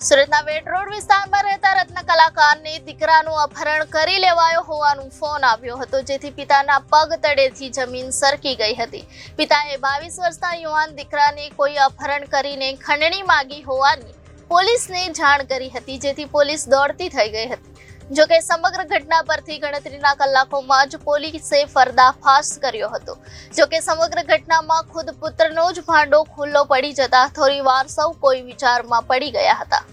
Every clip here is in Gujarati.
સુરતના વેટ રોડ વિસ્તારમાં રહેતા રત્ન કલાકારને દીકરાનું અપહરણ કરી લેવાયો હોવાનું ફોન આવ્યો હતો, જેથી પિતાના પગ તળેથી જમીન સરકી ગઈ હતી. પિતાએ 22 વર્ષના યુવાન દીકરાને કોઈ અપહરણ કરીને ખંડણી માંગી હોવાની પોલીસને જાણ કરી હતી, જેથી પોલીસ દોડતી થઈ ગઈ હતી. જોકે સમગ્ર ઘટના પરથી ગણતરીના કલાકોમાં જ પોલીસે પર્દાફાશ કર્યો હતો. જોકે સમગ્ર ઘટનામાં ખુદ પુત્રનો જ ભાંડો ખુલ્લો પડી જતા થોડીવાર સૌ કોઈ વિચારમાં પડી ગયા હતા.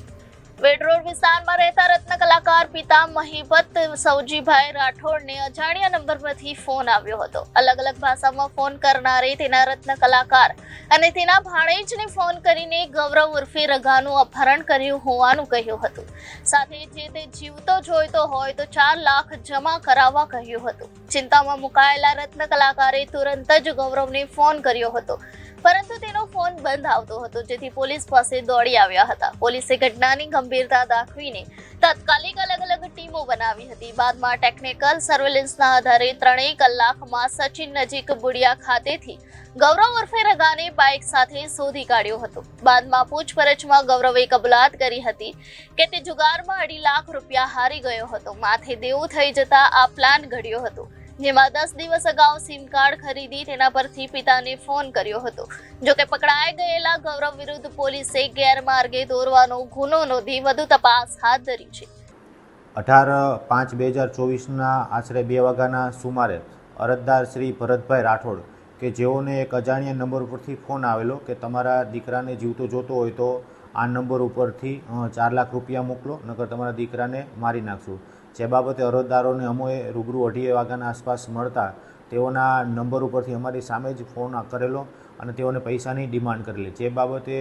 વેટ રોડ વિસ્તારમાં રહેતા રત્ન કલાકાર પિતા મહિપત સૌજીભાઈ રાઠોડને અજાણ્યા નંબર પરથી ફોન આવ્યો હતો. અલગ અલગ ભાષામાં ફોન કરનારે તેના રત્ન કલાકાર અને તેના ભાણેજને ફોન કરીને ગૌરવ ઉર્ફે રઘાનું અપહરણ કર્યું હોવાનું કહ્યું હતું. સાથે જે તે જીવતો જોઈતો હોય તો 4 લાખ જમા કરાવવા કહ્યું હતું. ચિંતામાં મુકાયેલા રત્ન કલાકારે તુરંત જ ગૌરવને ફોન કર્યો હતો, પરંતુ તેનો ફોન બંધ આવતો હતો, જેથી પોલીસ પાસે દોડી આવ્યા હતા. પોલીસે ઘટનાની ગંભીરતા દાખવીને તાત્કાલિક અલગ અલગ ટીમો બનાવી હતી. બાદમાં ટેકનિકલ સર્વેલન્સના આધારે 3 કલાકમાં સચિન નજીક બુડિયા ખાતેથી ગૌરવ ઉર્ફે રઘાને બાઇક સાથે શોધી કાઢ્યો હતો. બાદમાં પૂછપરછમાં ગૌરવે કબૂલાત કરી હતી કે તે જુગારમાં 2.5 લાખ રૂપિયા હારી ગયો હતો. માથે દેવું થઈ જતા આ પ્લાન ઘડ્યો હતો, જેમાં 10 દિવસ અગાઉ સિમ કાર્ડ ખરીદી તેના પરથી પિતાને ફોન કર્યો હતો. જોકે પકડાઈ ગયેલા ગૌરવ વિરુદ્ધ પોલીસે ગેરમાર્ગે દોરવાનો ગુનો નોંધી વધુ તપાસ હાથ ધરી છે. 18/5/2024ના આશરે 2 વાગ્યાના સુમારે અરજદાર શ્રી ભરતભાઈ રાઠોડ કે જેઓને એક અજાણ્યા નંબર ઉપરથી ફોન આવેલો કે તમારા દીકરાને જીવતો જોતો હોય તો આ નંબર ઉપરથી 4 લાખ રૂપિયા મોકલો, નકર તમારા દીકરાને મારી નાખશું. જે બાબતે અરજદારોને અમોએ રૂબરૂ 2:30 વાગ્યાના આસપાસ મળતા તેઓના નંબર ઉપરથી અમારી સામે જ ફોન કરેલો અને તેઓને પૈસાની ડિમાન્ડ કરેલી. જે બાબતે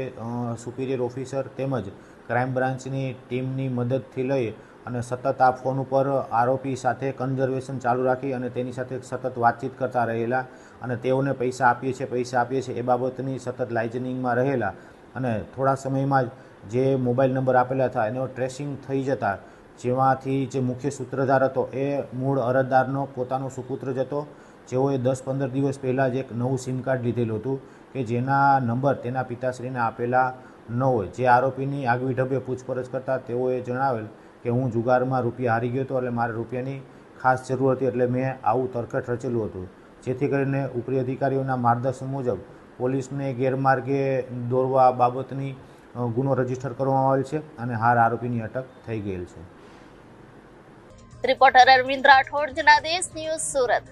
સુપિરિયર ઓફિસર તેમજ ક્રાઇમ બ્રાન્ચની ટીમની મદદથી લઈ અને સતત આ ફોન ઉપર આરોપી સાથે કન્ઝર્વેશન ચાલુ રાખી અને તેની સાથે સતત વાતચીત કરતા રહેલા અને તેઓને પૈસા આપીએ છીએ એ બાબતની સતત લાઇઝનિંગમાં રહેલા અને થોડા સમયમાં જ જે મોબાઈલ નંબર આપેલા હતા એનો ટ્રેસિંગ થઈ જતા જેમાંથી જે મુખ્ય સૂત્રધાર હતો એ મૂળ અરજદારનો પોતાનો સુપુત્ર જ હતો, જેઓએ 10-15 દિવસ પહેલાં જ એક નવું સિમ કાર્ડ લીધેલું હતું કે જેના નંબર તેના પિતાશ્રીને આપેલા ન હોય. જે આરોપીની આગવી ઢબે પૂછપરછ કરતાં તેઓએ જણાવેલ કે હું જુગારમાં રૂપિયા હારી ગયો હતો, એટલે મારે રૂપિયાની ખાસ જરૂર હતી, એટલે મેં આવું તરકટ રચેલું હતું. જેથી કરીને ઉપરી અધિકારીઓના માર્ગદર્શન મુજબ પોલીસને ગેરમાર્ગે દોરવા બાબતની ગુનો રજીસ્ટર કરવામાં આવેલ છે અને હાલ આરોપીની અટક થઈ ગયેલ છે. Reporter Arvind Rathod, Janadesh news, Surat.